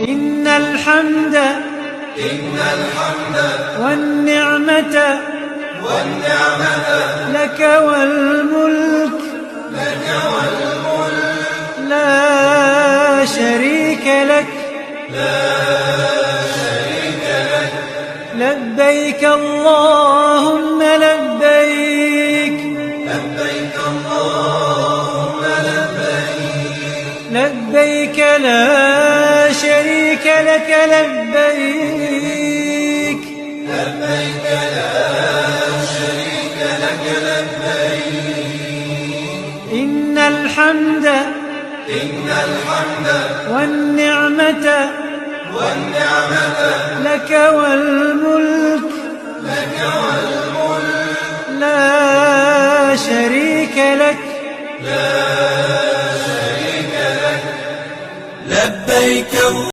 إن الحمد والنعمة لك والملك لا شريك لك لبيك اللهم لبيك لبيك لا شريك لك لبيك إن الحمد والنعمة لك والملك لا شريك لك لبيك